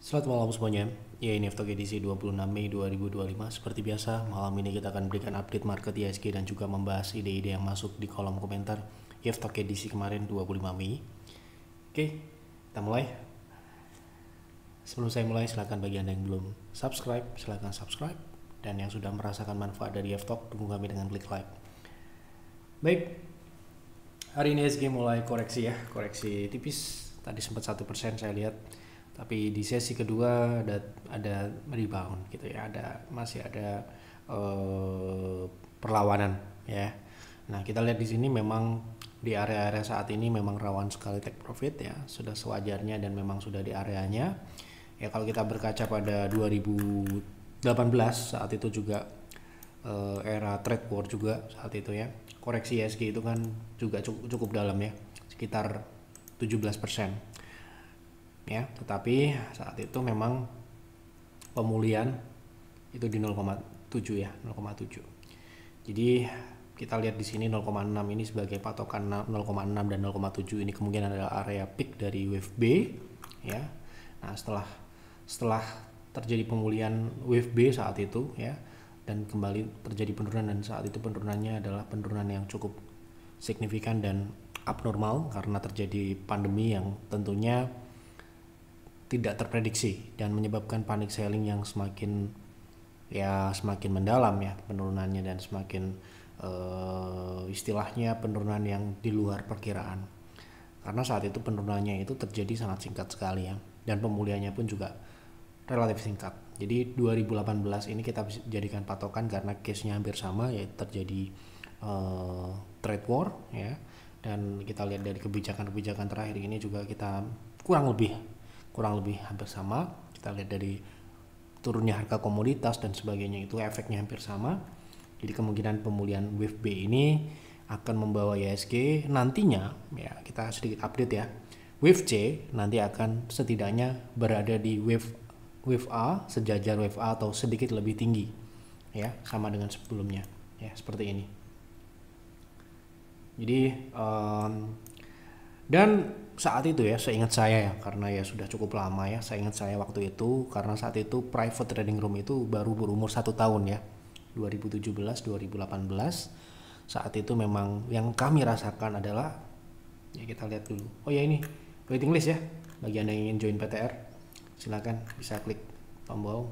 Selamat malam semuanya. Ya, ini F-Talk edisi 26 Mei 2025. Seperti biasa, malam ini kita akan berikan update market IHSG dan juga membahas ide-ide yang masuk di kolom komentar F-Talk edisi kemarin 25 Mei. Oke, kita mulai. Sebelum saya mulai, silakan bagi Anda yang belum subscribe, silakan subscribe. Dan yang sudah merasakan manfaat dari F-Talk, dukung kami dengan klik like. Baik, hari ini IHSG mulai koreksi ya, koreksi tipis. Tadi sempat 1% saya lihat. Tapi di sesi kedua ada rebound gitu ya, masih ada perlawanan ya. Nah, kita lihat di sini memang di area-area saat ini memang rawan sekali take profit ya, sudah sewajarnya dan memang sudah di areanya. Ya, kalau kita berkaca pada 2018 saat itu juga era trade war juga saat itu ya. Koreksi IHSG itu kan juga cukup dalam ya, sekitar 17%. Ya, tetapi saat itu memang pemulihan itu di 0,7 ya, 0,7. Jadi kita lihat di sini 0,6 ini sebagai patokan 0,6 dan 0,7 ini kemungkinan adalah area peak dari wave B ya. Nah, setelah terjadi pemulihan wave B saat itu ya dan kembali terjadi penurunan, dan saat itu penurunannya adalah penurunan yang cukup signifikan dan abnormal karena terjadi pandemi yang tentunya tidak terprediksi dan menyebabkan panic selling yang semakin mendalam ya penurunannya, dan semakin istilahnya penurunan yang di luar perkiraan, karena saat itu penurunannya itu terjadi sangat singkat sekali ya, dan pemulihannya pun juga relatif singkat. Jadi 2018 ini kita jadikan patokan karena case-nya hampir sama, yaitu terjadi trade war ya, dan kita lihat dari kebijakan terakhir ini juga kita kurang lebih hampir sama. Kita lihat dari turunnya harga komoditas dan sebagainya, itu efeknya hampir sama. Jadi kemungkinan pemulihan wave B ini akan membawa IHSG nantinya ya, kita sedikit update ya, wave C nanti akan setidaknya berada di wave A, sejajar wave A atau sedikit lebih tinggi ya, sama dengan sebelumnya ya, seperti ini. Jadi dan saat itu ya, seingat saya ya, karena ya sudah cukup lama ya, seingat saya waktu itu, karena saat itu private trading room itu baru berumur 1 tahun ya, 2017-2018. Saat itu memang yang kami rasakan adalah ya, kita lihat dulu. Oh ya, ini waiting list ya, bagi Anda yang ingin join PTR silakan bisa klik tombol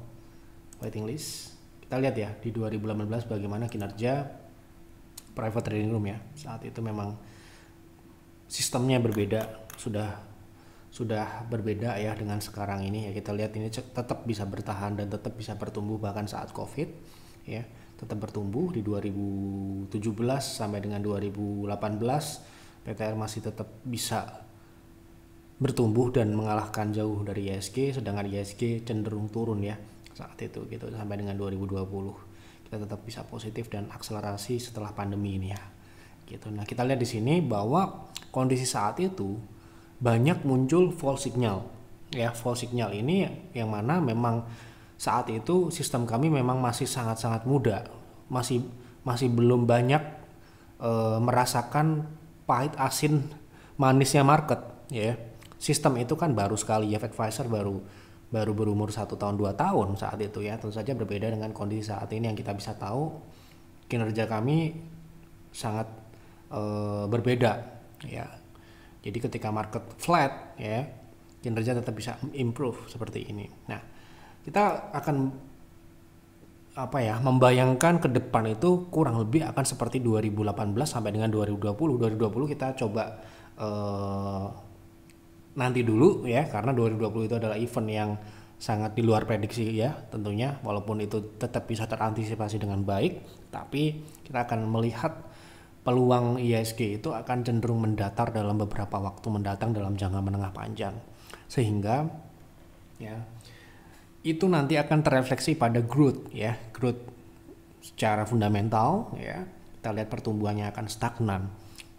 waiting list. Kita lihat ya di 2018 bagaimana kinerja private trading room ya. Saat itu memang sistemnya berbeda, sudah berbeda ya dengan sekarang ini ya. Kita lihat ini tetap bisa bertahan dan tetap bisa bertumbuh bahkan saat Covid ya, tetap bertumbuh di 2017 sampai dengan 2018 PTR masih tetap bisa bertumbuh dan mengalahkan jauh dari IHSG, sedangkan IHSG cenderung turun ya saat itu gitu sampai dengan 2020. Kita tetap bisa positif dan akselerasi setelah pandemi ini ya. Gitu. Nah, kita lihat di sini bahwa kondisi saat itu banyak muncul false signal ya. False signal ini yang mana memang saat itu sistem kami memang masih sangat muda, masih belum banyak merasakan pahit asin manisnya market ya. Sistem itu kan baru sekali ya, Advisor baru berumur 1 tahun 2 tahun saat itu ya. Tentu saja berbeda dengan kondisi saat ini yang kita bisa tahu kinerja kami sangat berbeda ya. Jadi ketika market flat ya, kinerja tetap bisa improve seperti ini. Nah, kita akan membayangkan ke depan itu kurang lebih akan seperti 2018 sampai dengan 2020. 2020 kita coba nanti dulu ya, karena 2020 itu adalah event yang sangat di luar prediksi ya tentunya, walaupun itu tetap bisa terantisipasi dengan baik, tapi kita akan melihat peluang IHSG itu akan cenderung mendatar dalam beberapa waktu mendatang dalam jangka menengah panjang, sehingga ya itu nanti akan terefleksi pada growth ya, growth secara fundamental ya. Kita lihat pertumbuhannya akan stagnan,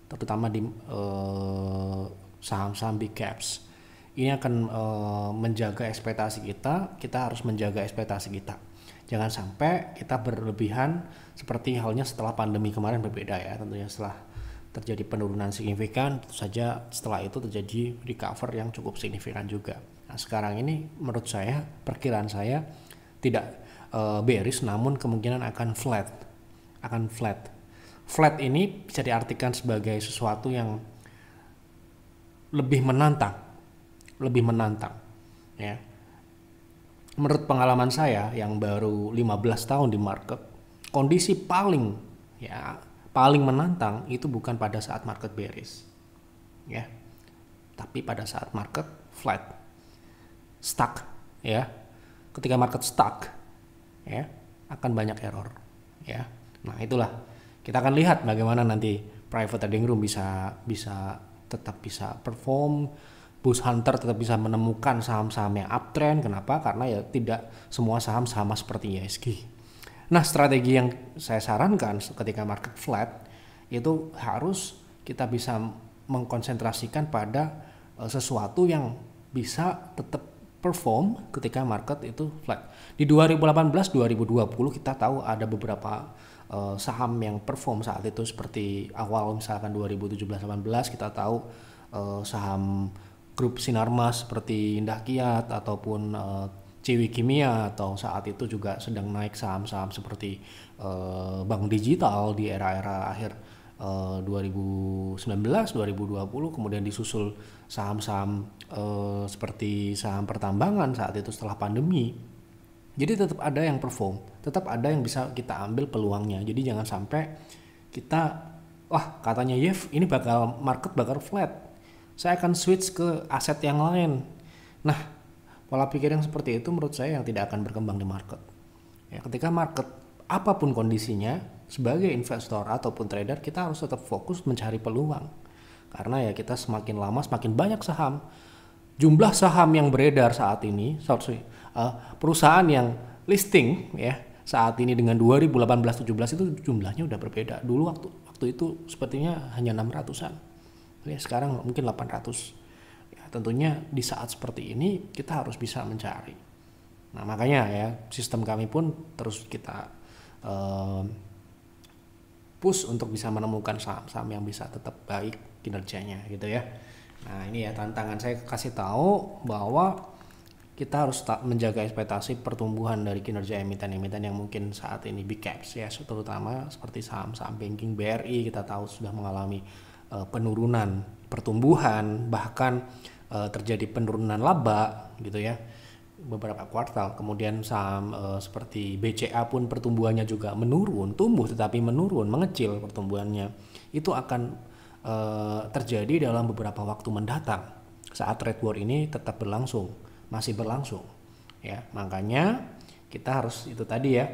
terutama di saham-saham big caps. Ini akan menjaga ekspektasi kita harus menjaga ekspektasi kita. Jangan sampai kita berlebihan seperti halnya setelah pandemi kemarin, berbeda ya tentunya. Setelah terjadi penurunan signifikan, tentu saja setelah itu terjadi recover yang cukup signifikan juga. Nah, sekarang ini menurut saya, perkiraan saya tidak bearish, namun kemungkinan akan flat. Flat ini bisa diartikan sebagai sesuatu yang lebih menantang ya. Menurut pengalaman saya yang baru 15 tahun di market, kondisi paling menantang itu bukan pada saat market bearish ya, tapi pada saat market flat, stuck ya. Ketika market stuck ya, akan banyak error ya. Nah, itulah kita akan lihat bagaimana nanti private trading room bisa tetap bisa perform, Boost Hunter tetap bisa menemukan saham-saham yang uptrend. Kenapa? Karena ya tidak semua saham sama seperti ISG. Nah, strategi yang saya sarankan ketika market flat itu harus kita bisa mengkonsentrasikan pada sesuatu yang bisa tetap perform ketika market itu flat. Di 2018-2020 kita tahu ada beberapa saham yang perform saat itu, seperti awal misalkan 2017-18 kita tahu saham grup Sinarmas seperti Indah Kiat ataupun Ciwi Kimia, atau saat itu juga sedang naik saham-saham seperti Bank Digital di era-era akhir 2019-2020, kemudian disusul saham-saham seperti saham pertambangan saat itu setelah pandemi. Jadi tetap ada yang perform, tetap ada yang bisa kita ambil peluangnya. Jadi jangan sampai kita, wah katanya Yev ini market bakal flat, saya akan switch ke aset yang lain. Nah, pola pikir yang seperti itu menurut saya yang tidak akan berkembang di market. Ya, ketika market apapun kondisinya, sebagai investor ataupun trader kita harus tetap fokus mencari peluang. Karena ya kita semakin lama semakin banyak saham. Jumlah saham yang beredar saat ini, perusahaan yang listing ya saat ini dengan 2018-17 itu jumlahnya udah berbeda. Dulu waktu itu sepertinya hanya 600-an. Ya, sekarang mungkin 800. Ya, tentunya di saat seperti ini kita harus bisa mencari. Nah, makanya ya sistem kami pun terus kita push untuk bisa menemukan saham-saham yang bisa tetap baik kinerjanya gitu ya. Nah, ini ya tantangan saya kasih tahu bahwa kita harus menjaga ekspektasi pertumbuhan dari kinerja emiten-emiten yang mungkin saat ini big caps ya, terutama seperti saham-saham banking. BRI kita tahu sudah mengalami penurunan pertumbuhan, bahkan terjadi penurunan laba gitu ya beberapa kuartal. Kemudian saham seperti BCA pun pertumbuhannya juga menurun, tumbuh tetapi menurun, mengecil pertumbuhannya. Itu akan terjadi dalam beberapa waktu mendatang saat trade war ini tetap masih berlangsung ya. Makanya kita harus itu tadi ya,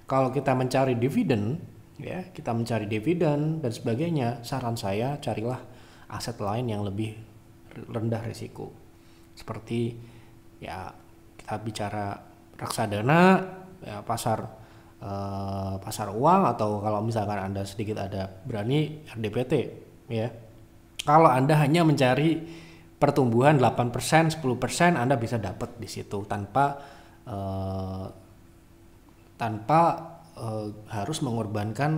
kalau kita mencari dividen ya, kita mencari dividen dan sebagainya, saran saya carilah aset lain yang lebih rendah risiko, seperti ya kita bicara reksadana ya, pasar uang, atau kalau misalkan Anda sedikit ada berani RDPT ya. Kalau Anda hanya mencari pertumbuhan 8%, 10%, Anda bisa dapat di situ tanpa harus mengorbankan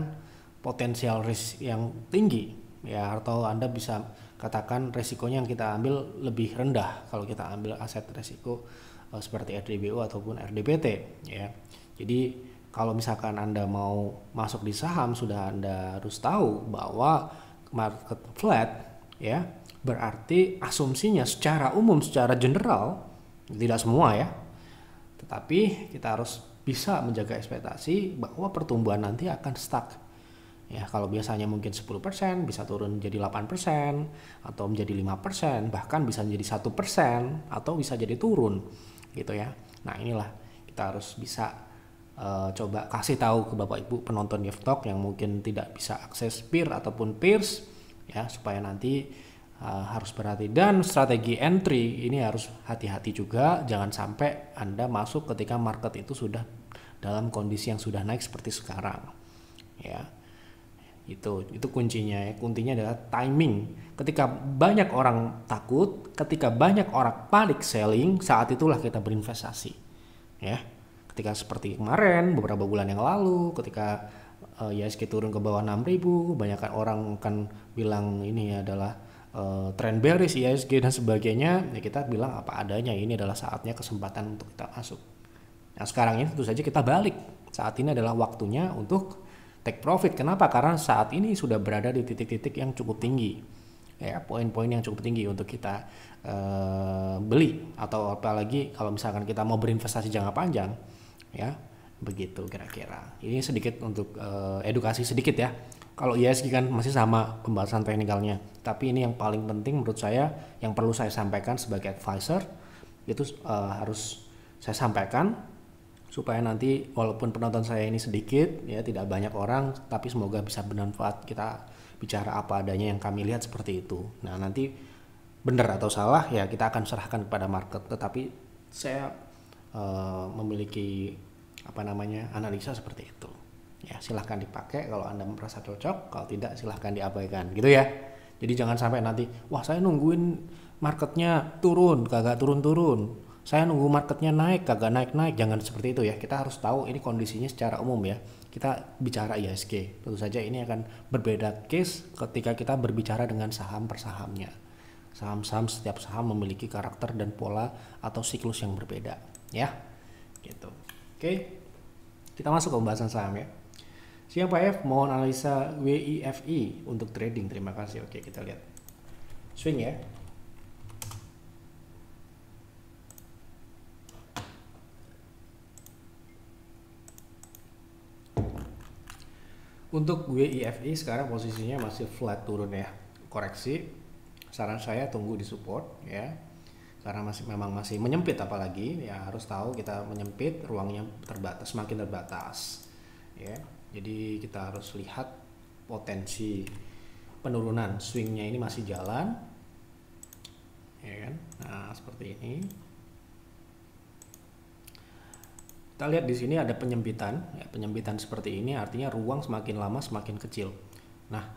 potensial risk yang tinggi ya, atau Anda bisa katakan resikonya yang kita ambil lebih rendah kalau kita ambil aset resiko seperti RDBO ataupun RDPT ya. Jadi kalau misalkan Anda mau masuk di saham, sudah Anda harus tahu bahwa market flat ya, berarti asumsinya secara umum, secara general, tidak semua ya, tetapi kita harus bisa menjaga ekspektasi bahwa pertumbuhan nanti akan stuck ya. Kalau biasanya mungkin 10% bisa turun jadi 8% atau menjadi 5%, bahkan bisa menjadi 1% atau bisa jadi turun gitu ya. Nah, inilah kita harus bisa coba kasih tahu ke Bapak Ibu penonton Yev Talk yang mungkin tidak bisa akses peer ataupun peers ya, supaya nanti harus berhati, dan strategi entry ini harus hati-hati juga. Jangan sampai Anda masuk ketika market itu sudah dalam kondisi yang sudah naik seperti sekarang ya. Itu kuncinya ya. Kuncinya adalah timing. Ketika banyak orang takut, ketika banyak orang panic selling, saat itulah kita berinvestasi ya. Ketika seperti kemarin beberapa bulan yang lalu, ketika ISG turun ke bawah 6.000, banyak orang akan bilang ini adalah trend bearish, IHSG dan sebagainya, ya kita bilang apa adanya, ini adalah saatnya kesempatan untuk kita masuk. Nah sekarang ini tentu saja kita balik, saat ini adalah waktunya untuk take profit. Kenapa? Karena saat ini sudah berada di titik-titik yang cukup tinggi, ya poin-poin yang cukup tinggi untuk kita beli, atau apalagi kalau misalkan kita mau berinvestasi jangka panjang, ya begitu kira-kira. Ini sedikit untuk edukasi sedikit ya. Kalau IHSG kan masih sama pembahasan teknikalnya, tapi ini yang paling penting menurut saya, yang perlu saya sampaikan sebagai advisor itu harus saya sampaikan supaya nanti walaupun penonton saya ini sedikit ya, tidak banyak orang, tapi semoga bisa bermanfaat. Kita bicara apa adanya, yang kami lihat seperti itu. Nah nanti benar atau salah ya kita akan serahkan kepada market, tetapi saya memiliki analisa seperti itu. Ya silahkan dipakai kalau Anda merasa cocok, kalau tidak silahkan diabaikan gitu ya. Jadi jangan sampai nanti, wah saya nungguin marketnya turun, kagak turun-turun, saya nunggu marketnya naik, kagak naik-naik. Jangan seperti itu ya. Kita harus tahu ini kondisinya secara umum ya. Kita bicara IHSG, tentu saja ini akan berbeda case ketika kita berbicara dengan saham per sahamnya. Saham-saham, setiap saham memiliki karakter dan pola atau siklus yang berbeda ya gitu. Oke, kita masuk ke pembahasan saham ya. Siang Pak F, mohon analisa WIFI untuk trading. Terima kasih. Oke, kita lihat swing ya. Untuk WIFI sekarang posisinya masih flat turun ya, koreksi. Saran saya tunggu di support ya, karena memang masih menyempit, apalagi ya harus tahu kita menyempit, ruangnya terbatas, semakin terbatas ya. Jadi kita harus lihat potensi penurunan, swingnya ini masih jalan ya kan. Nah seperti ini kita lihat, di sini ada penyempitan ya, penyempitan seperti ini artinya ruang semakin lama semakin kecil. Nah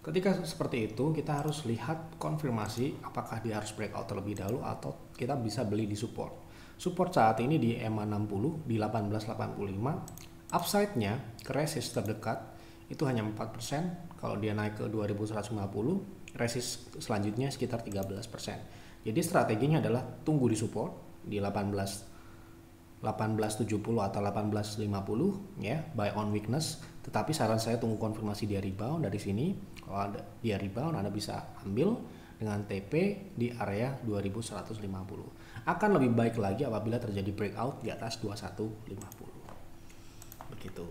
ketika seperti itu kita harus lihat konfirmasi apakah dia harus breakout terlebih dahulu atau kita bisa beli di support. Support saat ini di EMA60 di 1885. Upside-nya ke resist terdekat itu hanya 4%. Kalau dia naik ke 2150, resist selanjutnya sekitar 13%. Jadi strateginya adalah tunggu di support di 1870 atau 1850 ya, buy on weakness. Tetapi saran saya tunggu konfirmasi dia rebound dari sini. Kalau ada dia rebound, Anda bisa ambil dengan TP di area 2150. Akan lebih baik lagi apabila terjadi breakout di atas 2150. Begitu.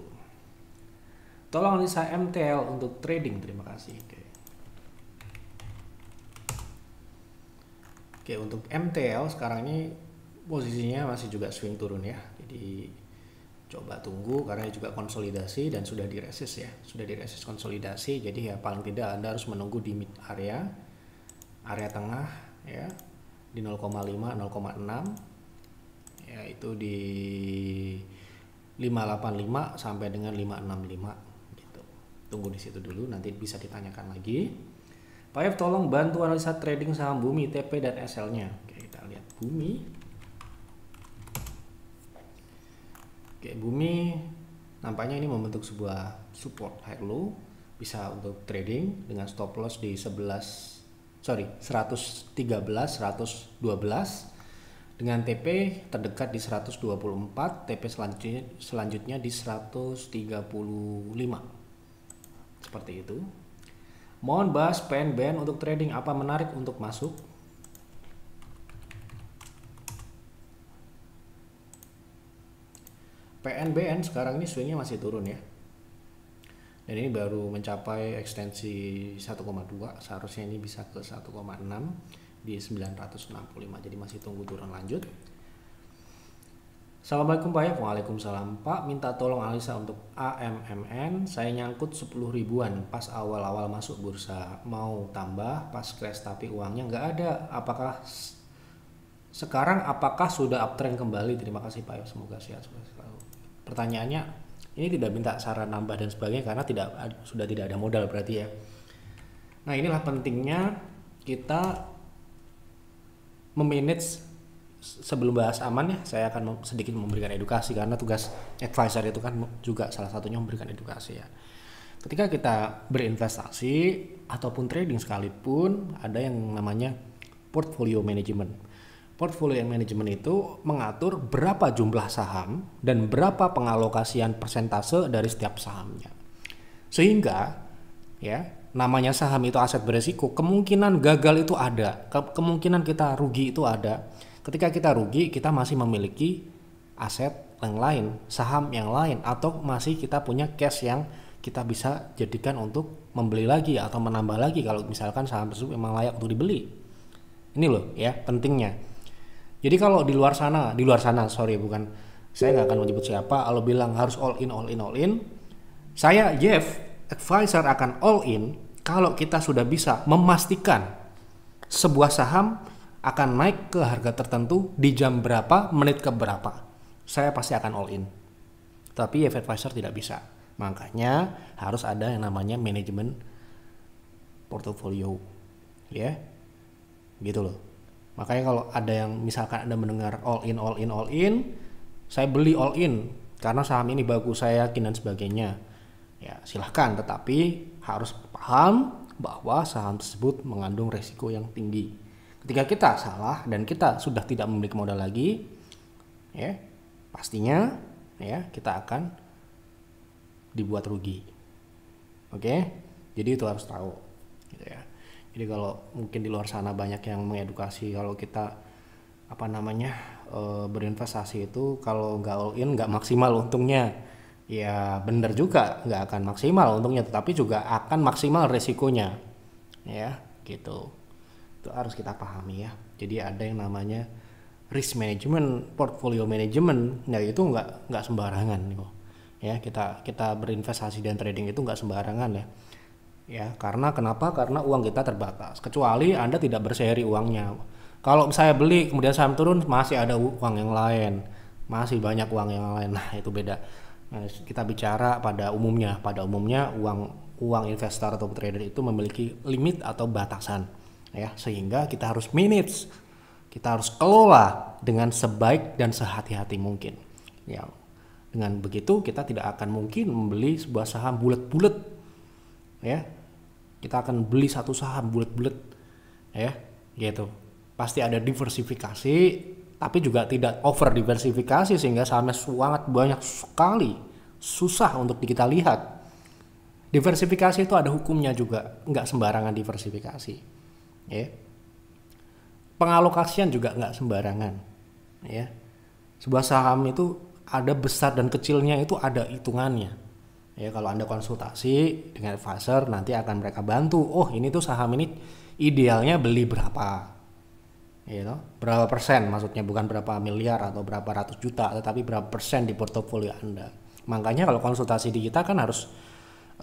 Tolong analisa MTL untuk trading. Terima kasih. Oke, untuk MTL sekarang ini posisinya masih juga swing turun ya. Jadi coba tunggu, karena juga konsolidasi dan sudah di resist ya. Sudah di resist konsolidasi. Jadi ya paling tidak Anda harus menunggu di mid area tengah ya, di 0,5 0,6 ya, itu di 585 sampai dengan 565 gitu. Tunggu di situ dulu, nanti bisa ditanyakan lagi. Pak F, tolong bantu analisa trading saham Bumi, TP dan SL-nya. Oke, kita lihat Bumi. Oke, Bumi nampaknya ini membentuk sebuah support high low, bisa untuk trading dengan stop loss di 113 112 dengan TP terdekat di 124, TP selanjutnya di 135. Seperti itu. Mohon bahas PNBN untuk trading, apa menarik untuk masuk? PNBN sekarang ini swingnya masih turun ya. Dan ini baru mencapai ekstensi 1,2, seharusnya ini bisa ke 1,6 di 965, jadi masih tunggu turun lanjut. Assalamualaikum Pak ya. Waalaikumsalam Pak, minta tolong analisa untuk AMMN. Saya nyangkut 10 ribuan pas awal-awal masuk bursa, mau tambah pas crash tapi uangnya nggak ada. Apakah sudah uptrend kembali? Terima kasih Pak ya, semoga sehat selalu. Pertanyaannya ini tidak minta saran nambah dan sebagainya karena sudah tidak ada modal berarti ya. Nah inilah pentingnya kita memanage. Sebelum bahas aman ya, saya akan sedikit memberikan edukasi, karena tugas advisor itu kan juga salah satunya memberikan edukasi ya. Ketika kita berinvestasi ataupun trading sekalipun, ada yang namanya portfolio management. Portfolio management itu mengatur berapa jumlah saham dan berapa pengalokasian persentase dari setiap sahamnya. Sehingga ya, namanya saham itu aset beresiko, kemungkinan gagal itu ada, kemungkinan kita rugi itu ada. Ketika kita rugi, kita masih memiliki aset yang lain, saham yang lain, atau masih kita punya cash yang kita bisa jadikan untuk membeli lagi atau menambah lagi kalau misalkan saham tersebut memang layak untuk dibeli. Ini loh ya pentingnya. Jadi kalau di luar sana, saya nggak akan menyebut siapa, kalau bilang harus all in, saya Jeff advisor akan all in kalau kita sudah bisa memastikan sebuah saham akan naik ke harga tertentu di jam berapa, menit ke berapa. Saya pasti akan all in. Tapi Jeff advisor tidak bisa. Makanya harus ada yang namanya manajemen portofolio. Ya. Gitu loh. Makanya kalau ada yang misalkan Anda mendengar all in, saya beli all in karena saham ini bagus, saya yakin dan sebagainya. Ya, silahkan, tetapi harus paham bahwa saham tersebut mengandung resiko yang tinggi. Ketika kita salah dan kita sudah tidak memiliki modal lagi, ya, pastinya ya kita akan dibuat rugi. Oke? Jadi itu harus tahu gitu ya. Jadi kalau mungkin di luar sana banyak yang mengedukasi kalau kita berinvestasi itu kalau nggak all in nggak maksimal untungnya. Ya benar juga, nggak akan maksimal untungnya, tetapi juga akan maksimal resikonya. Ya, gitu. Itu harus kita pahami ya. Jadi ada yang namanya risk management, portfolio management, ya itu nggak sembarangan nih. Ya, kita berinvestasi dan trading itu nggak sembarangan ya. Ya, karena kenapa? Karena uang kita terbatas. Kecuali Anda tidak berseri uangnya. Kalau saya beli kemudian saham turun, masih ada uang yang lain, masih banyak uang yang lain. Nah, itu beda. Nah, kita bicara pada umumnya. Pada umumnya uang investor atau trader itu memiliki limit atau batasan. Ya, sehingga kita harus manage. Kita harus kelola dengan sebaik dan sehati-hati mungkin. Ya. Dengan begitu kita tidak akan mungkin membeli sebuah saham bulat-bulat, ya. Kita akan beli satu saham bulat-bulat, ya, gitu. Pasti ada diversifikasi, tapi juga tidak over diversifikasi sehingga sahamnya sangat banyak sekali, susah untuk kita lihat. Diversifikasi itu ada hukumnya juga, nggak sembarangan diversifikasi, ya. Pengalokasian juga nggak sembarangan, ya. Sebuah saham itu ada besar dan kecilnya, itu ada hitungannya. Ya, kalau Anda konsultasi dengan advisor nanti akan mereka bantu. Oh, ini tuh saham ini idealnya beli berapa? Gitu. Berapa persen, maksudnya bukan berapa miliar atau berapa ratus juta, tetapi berapa persen di portofolio Anda. Makanya kalau konsultasi di kita kan harus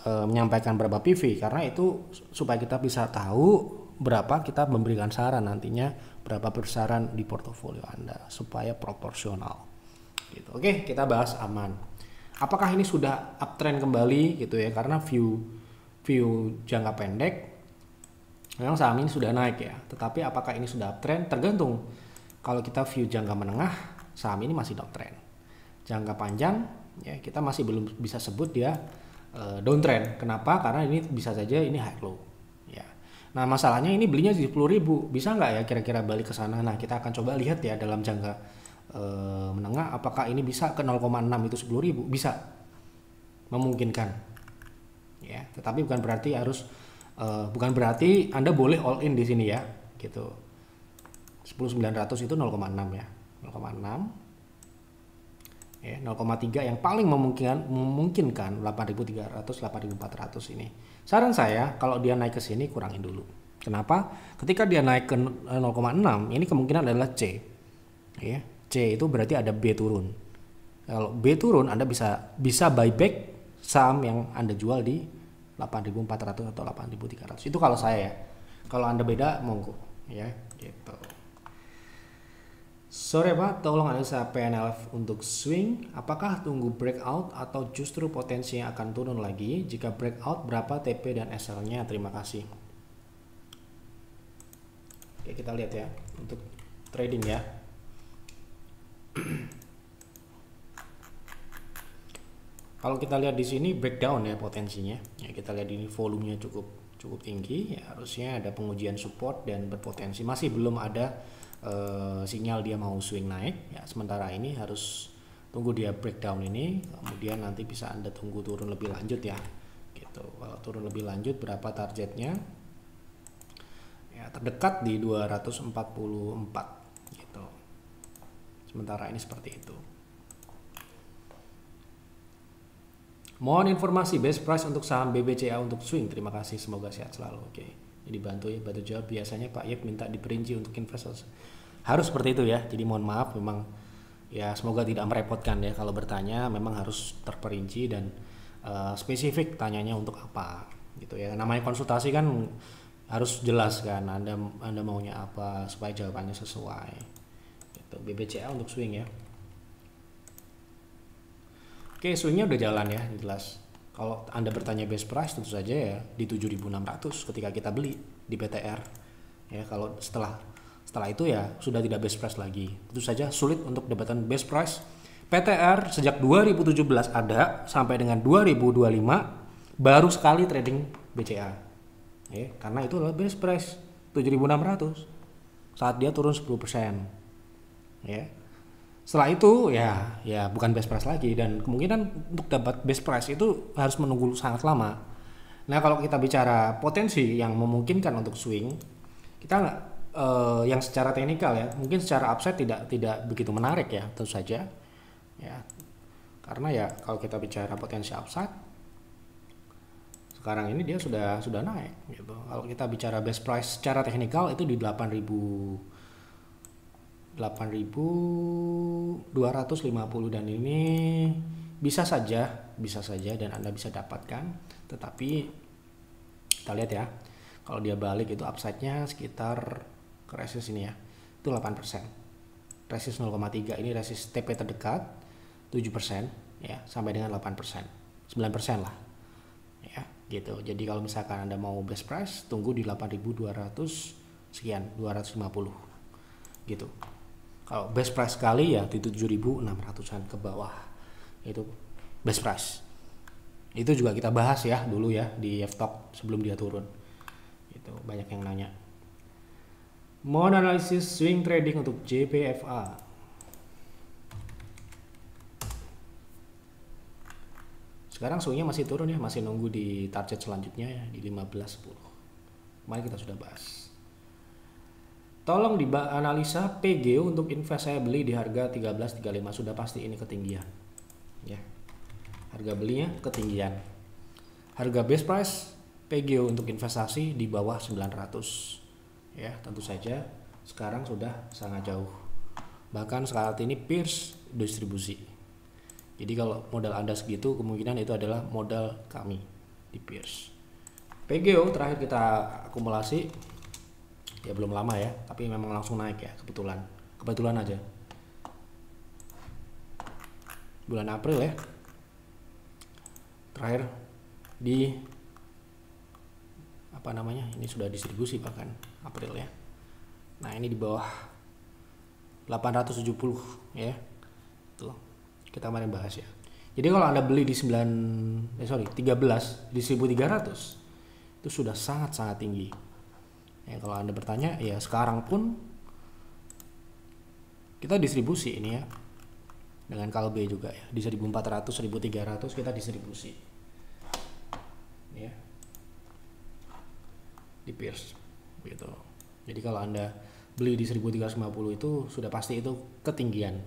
menyampaikan berapa PV, karena itu supaya kita bisa tahu berapa kita memberikan saran nantinya, berapa besaran di portofolio Anda supaya proporsional. Gitu. Oke, kita bahas aman. Apakah ini sudah uptrend kembali gitu ya? Karena view jangka pendek memang saham ini sudah naik ya. Tetapi apakah ini sudah uptrend? Tergantung. Kalau kita view jangka menengah, saham ini masih downtrend. Jangka panjang ya kita masih belum bisa sebut dia downtrend. Kenapa? Karena ini bisa saja ini high low. Ya. Nah masalahnya ini belinya di 10.000, bisa nggak ya kira-kira balik ke sana? Nah kita akan coba lihat ya dalam jangka menengah, apakah ini bisa ke 0,6 itu 10.000, bisa, memungkinkan ya, tetapi bukan berarti Anda boleh all in di sini ya, gitu. 10.900 itu 0,6 ya, 0,6 ya, 0,3 yang paling memungkinkan 8.300 8.400 ini. Saran saya kalau dia naik ke sini kurangin dulu. Kenapa? Ketika dia naik ke 0,6 ini kemungkinan adalah C ya. C itu berarti ada B turun. Kalau B turun Anda bisa buyback saham yang Anda jual di 8.400 atau 8.300. Itu kalau saya ya. Kalau Anda beda monggo ya, gitu. Sore Pak, tolong analisa PNLF untuk swing. Apakah tunggu breakout atau justru potensinya akan turun lagi? Jika breakout berapa TP dan SL-nya? Terima kasih. Oke, kita lihat ya untuk trading ya. Kalau kita lihat di sini breakdown ya potensinya. Ya, kita lihat ini volumenya cukup tinggi, ya harusnya ada pengujian support dan berpotensi. Masih belum ada sinyal dia mau swing naik. Ya, sementara ini harus tunggu dia breakdown ini, kemudian nanti bisa Anda tunggu turun lebih lanjut ya. Gitu. Kalau turun lebih lanjut berapa targetnya? Ya, terdekat di 244 gitu. Sementara ini seperti itu. Mohon informasi best price untuk saham BBCA untuk swing. Terima kasih, semoga sehat selalu. Oke. Jadi bantu ya, bantu jawab. Biasanya Pak Yep minta diperinci untuk investasi. Harus seperti itu ya. Jadi mohon maaf, memang ya semoga tidak merepotkan ya. Kalau bertanya memang harus terperinci dan spesifik tanyanya untuk apa gitu ya. Namanya konsultasi kan harus jelas kan. Anda maunya apa supaya jawabannya sesuai. Gitu. BBCA untuk swing ya. Oke, swingnya udah jalan ya, jelas. Kalau Anda bertanya best price, tentu saja ya di 7.600 ketika kita beli di PTR. Ya, kalau setelah itu ya sudah tidak best price lagi. Tentu saja sulit untuk dapatkan best price. PTR sejak 2017 ada sampai dengan 2025 baru sekali trading BCA. Ya, karena itu adalah best price 7.600 saat dia turun 10%. Ya. Setelah itu ya bukan best price lagi, dan kemungkinan untuk dapat best price itu harus menunggu sangat lama. Nah, kalau kita bicara potensi yang memungkinkan untuk swing, kita yang secara teknikal ya, mungkin secara upside tidak begitu menarik ya, tentu saja ya. Karena ya kalau kita bicara potensi upside, sekarang ini dia sudah naik gitu. Kalau kita bicara best price secara teknikal itu di 8.250 dan ini bisa saja dan Anda bisa dapatkan, tetapi kita lihat ya, kalau dia balik itu upside-nya sekitar ke resist ini ya, itu 8%, resist 0,3, ini resist TP terdekat 7% ya, sampai dengan 8%, 9% lah ya gitu. Jadi kalau misalkan Anda mau best price, tunggu di 8.200 sekian, 250 gitu. Kalau best price sekali ya di 7.600-an ke bawah, itu best price. Itu juga kita bahas ya dulu ya di F-Talk sebelum dia turun. Itu banyak yang nanya. Mohon analisis swing trading untuk JPFA. Sekarang swingnya masih turun ya, masih nunggu di target selanjutnya ya di 15.10. Kemarin kita sudah bahas. Tolong dianalisa PGO untuk invest, saya beli di harga 13.35, sudah pasti ini ketinggian. Ya. Harga belinya ketinggian. Harga best price PGO untuk investasi di bawah 900. Ya, tentu saja sekarang sudah sangat jauh. Bahkan saat ini peers distribusi. Jadi kalau modal Anda segitu, kemungkinan itu adalah modal kami di peers. PGO terakhir kita akumulasi ya belum lama ya, tapi memang langsung naik ya, kebetulan aja bulan April ya, terakhir di apa namanya, ini sudah distribusi bahkan April ya. Nah, ini di bawah 870 ya, tuh kita kemarin bahas ya. Jadi kalau Anda beli di 13 di 1.300 itu sudah sangat tinggi. Ya, kalau Anda bertanya, ya sekarang pun kita distribusi ini ya, dengan Kalbe juga ya, di 1.400, 1.300 kita distribusi ya, di peers gitu. Jadi kalau Anda beli di 1.350 itu sudah pasti itu ketinggian.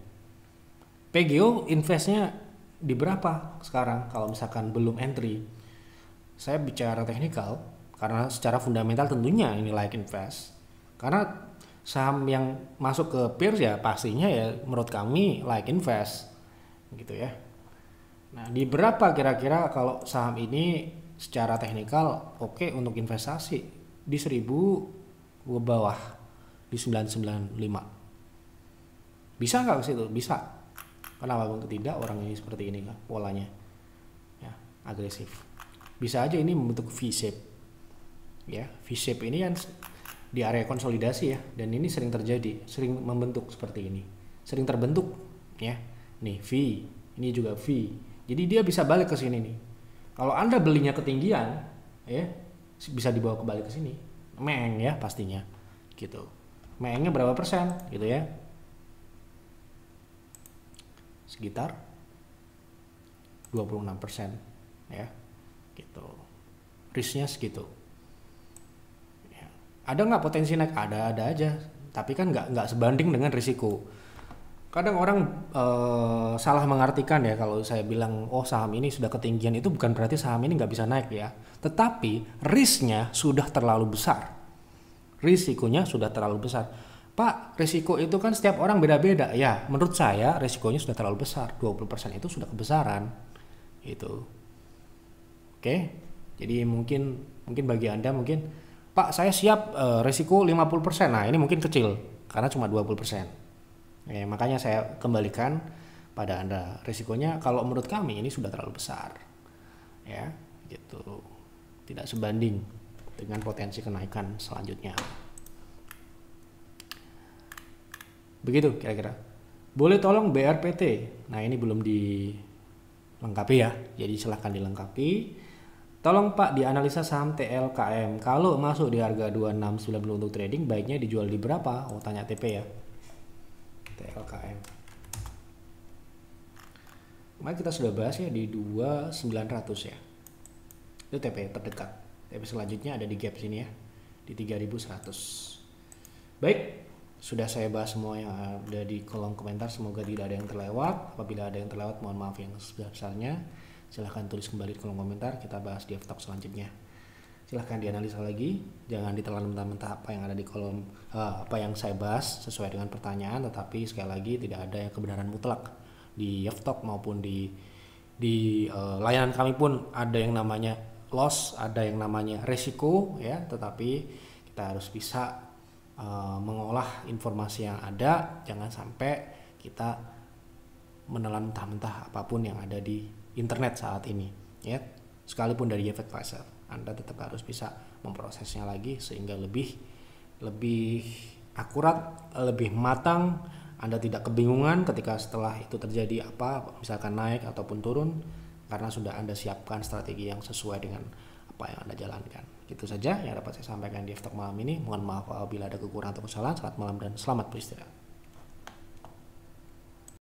PGO investnya di berapa sekarang kalau misalkan belum entry? Saya bicara teknikal, karena secara fundamental tentunya ini like invest. Karena saham yang masuk ke peers ya pastinya ya menurut kami like invest gitu ya. Nah, di berapa kira-kira kalau saham ini secara teknikal oke untuk investasi? Di 1.000 ke bawah, di 995. Bisa nggak ke situ? Bisa. Kenapa bang tidak, orang ini seperti ini kan polanya ya, agresif. Bisa aja ini membentuk V-shape ya. V-shape ini kan di area konsolidasi ya, dan ini sering terjadi, sering membentuk seperti ini, sering terbentuk ya. Nih V, ini juga V, Jadi dia bisa balik ke sini nih. Kalau Anda belinya ketinggian, ya bisa dibawa kembali ke sini. Meng ya pastinya. Gitu. Mengnya berapa persen gitu ya? Sekitar 26% ya. Gitu. Risknya segitu. Ya. Ada nggak potensi naik? Ada aja. Tapi kan nggak sebanding dengan risiko. Kadang orang salah mengartikan ya kalau saya bilang saham ini sudah ketinggian, itu bukan berarti saham ini nggak bisa naik ya. Tetapi risknya sudah terlalu besar. Risikonya sudah terlalu besar. Pak, risiko itu kan setiap orang beda-beda. Ya, menurut saya risikonya sudah terlalu besar. 20% itu sudah kebesaran. Itu. Oke. Jadi mungkin bagi Anda mungkin, Pak, saya siap risiko 50%. Nah, ini mungkin kecil karena cuma 20%. Makanya saya kembalikan pada Anda, risikonya kalau menurut kami ini sudah terlalu besar. Ya, gitu. Tidak sebanding dengan potensi kenaikan selanjutnya. Begitu kira-kira. Boleh tolong BRPT. Nah, ini belum dilengkapi ya. Jadi silahkan dilengkapi. Tolong Pak dianalisa saham TLKM. Kalau masuk di harga 2690 untuk trading, baiknya dijual di berapa? Tanya TP ya. TLKM. Kemarin kita sudah bahas ya di 2900 ya. Itu TP terdekat. TP selanjutnya ada di gap sini ya, di 3100. Baik, sudah saya bahas semua yang ada di kolom komentar. Semoga tidak ada yang terlewat. Apabila ada yang terlewat, mohon maaf yang sebesar-besarnya. Silahkan tulis kembali di kolom komentar. Kita bahas di F-Talk selanjutnya. Silahkan dianalisa lagi, jangan ditelan mentah-mentah apa yang ada di kolom apa yang saya bahas sesuai dengan pertanyaan, tetapi sekali lagi tidak ada yang kebenaran mutlak di F-Talk maupun di layanan kami pun ada yang namanya loss, ada yang namanya resiko ya, tetapi kita harus bisa mengolah informasi yang ada, jangan sampai kita menelan mentah-mentah apapun yang ada di internet saat ini ya, sekalipun dari Efek Advisor. Anda tetap harus bisa memprosesnya lagi sehingga lebih akurat, lebih matang. Anda tidak kebingungan ketika setelah itu terjadi apa, misalkan naik ataupun turun, karena sudah Anda siapkan strategi yang sesuai dengan apa yang Anda jalankan. Itu saja yang dapat saya sampaikan di F-Talk malam ini. Mohon maaf apabila ada kekurangan atau kesalahan. Selamat malam dan selamat beristirahat.